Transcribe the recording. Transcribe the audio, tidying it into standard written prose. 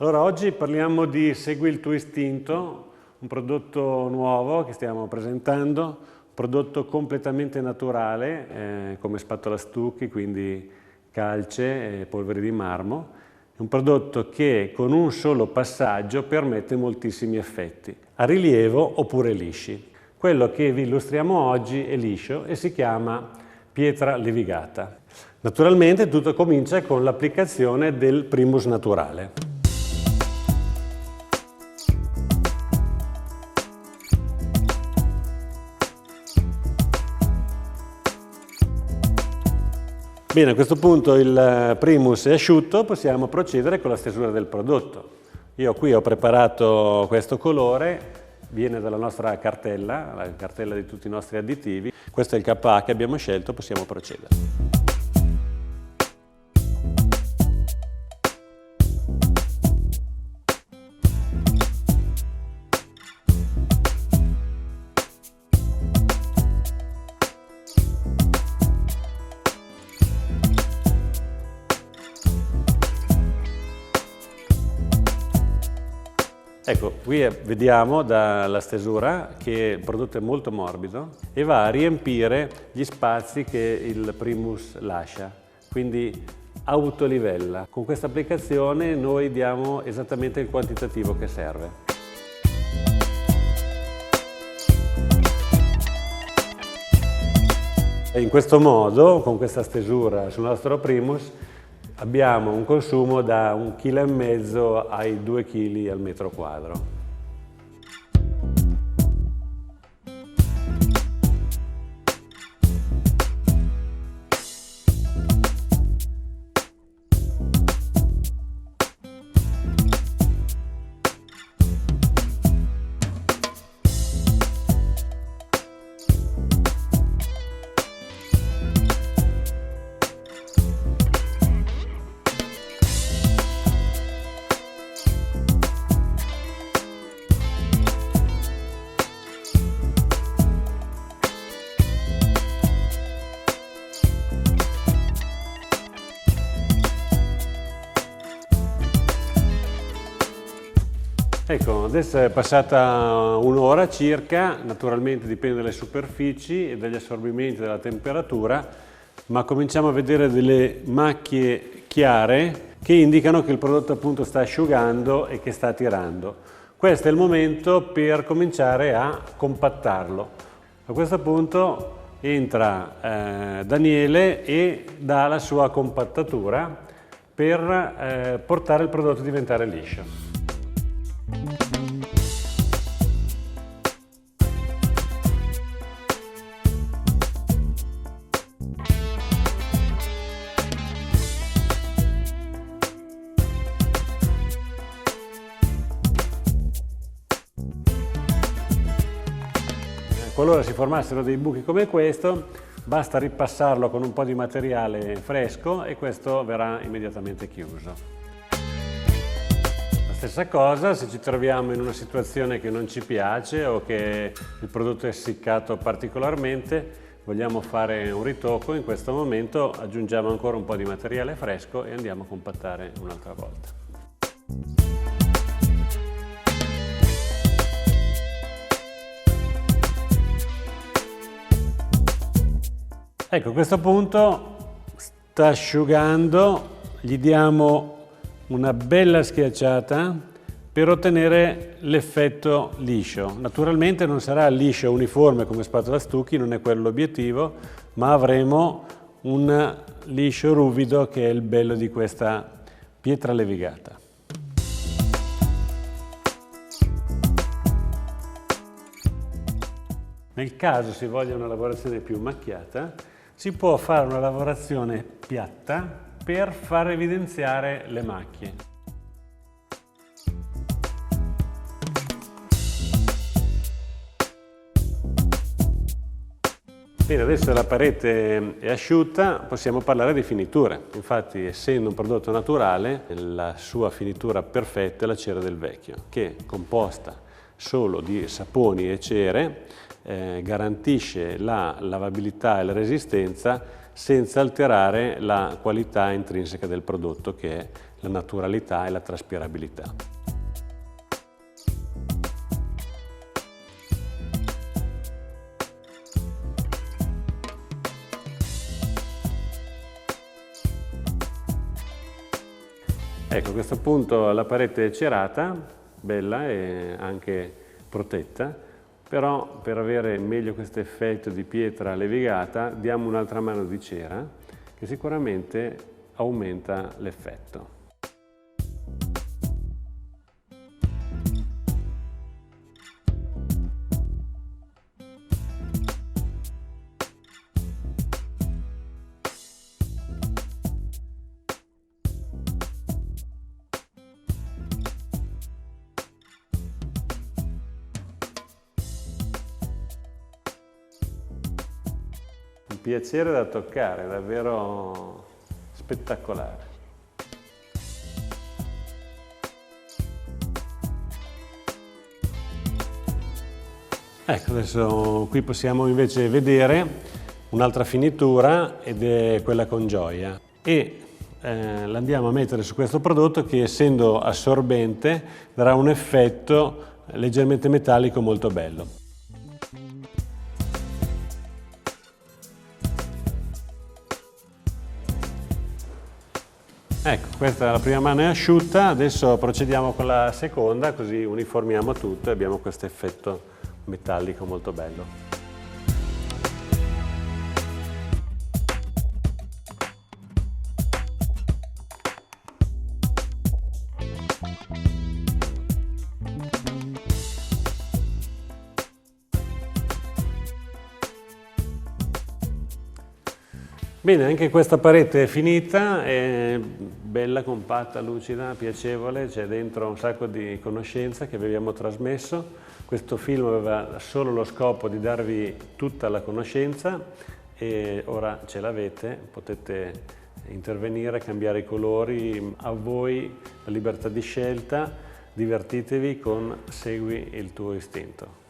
Allora, oggi parliamo di Segui il tuo istinto, un prodotto nuovo che stiamo presentando, un prodotto completamente naturale, come spatola stucchi, quindi calce e polvere di marmo. È un prodotto che con un solo passaggio permette moltissimi effetti, a rilievo oppure lisci. Quello che vi illustriamo oggi è liscio e si chiama pietra levigata. Naturalmente tutto comincia con l'applicazione del primus naturale. Bene, a questo punto il primus è asciutto, possiamo procedere con la stesura del prodotto. Io qui ho preparato questo colore, viene dalla nostra cartella, la cartella di tutti i nostri additivi. Questo è il KA che abbiamo scelto, possiamo procedere. Ecco, qui vediamo dalla stesura che il prodotto è molto morbido e va a riempire gli spazi che il primus lascia, quindi autolivella. Con questa applicazione noi diamo esattamente il quantitativo che serve. E in questo modo, con questa stesura sul nostro primus, abbiamo un consumo da 1,5 kg ai 2 kg al metro quadro. Ecco, adesso è passata un'ora circa, naturalmente dipende dalle superfici e dagli assorbimenti della temperatura, ma cominciamo a vedere delle macchie chiare che indicano che il prodotto appunto sta asciugando e che sta tirando. Questo è il momento per cominciare a compattarlo. A questo punto entra Daniele e dà la sua compattatura per portare il prodotto a diventare liscio. Qualora si formassero dei buchi come questo, basta ripassarlo con un po' di materiale fresco e questo verrà immediatamente chiuso. La stessa cosa se ci troviamo in una situazione che non ci piace o che il prodotto è essiccato particolarmente, vogliamo fare un ritocco, in questo momento aggiungiamo ancora un po' di materiale fresco e andiamo a compattare un'altra volta. Ecco, a questo punto sta asciugando, gli diamo una bella schiacciata per ottenere l'effetto liscio. Naturalmente non sarà liscio uniforme come spatola stucchi, non è quello l'obiettivo, ma avremo un liscio ruvido che è il bello di questa pietra levigata. Nel caso si voglia una lavorazione più macchiata, si può fare una lavorazione piatta per far evidenziare le macchie. Bene, adesso la parete è asciutta, possiamo parlare di finiture. Infatti, essendo un prodotto naturale, la sua finitura perfetta è la cera del vecchio, che è composta solo di saponi e cere, garantisce la lavabilità e la resistenza senza alterare la qualità intrinseca del prodotto, che è la naturalità e la traspirabilità. Ecco, a questo punto la parete è cerata, bella e anche protetta, però per avere meglio questo effetto di pietra levigata diamo un'altra mano di cera che sicuramente aumenta l'effetto. Un piacere da toccare, davvero spettacolare. Ecco, adesso qui possiamo invece vedere un'altra finitura ed è quella con gioia e l'andiamo a mettere su questo prodotto che, essendo assorbente, darà un effetto leggermente metallico molto bello. Ecco, questa è la prima mano è asciutta, adesso procediamo con la seconda, così uniformiamo tutto e abbiamo questo effetto metallico molto bello. Bene, anche questa parete è finita, è bella, compatta, lucida, piacevole, c'è dentro un sacco di conoscenza che vi abbiamo trasmesso. Questo film aveva solo lo scopo di darvi tutta la conoscenza e ora ce l'avete, potete intervenire, cambiare i colori, a voi la libertà di scelta, divertitevi con Segui il tuo istinto.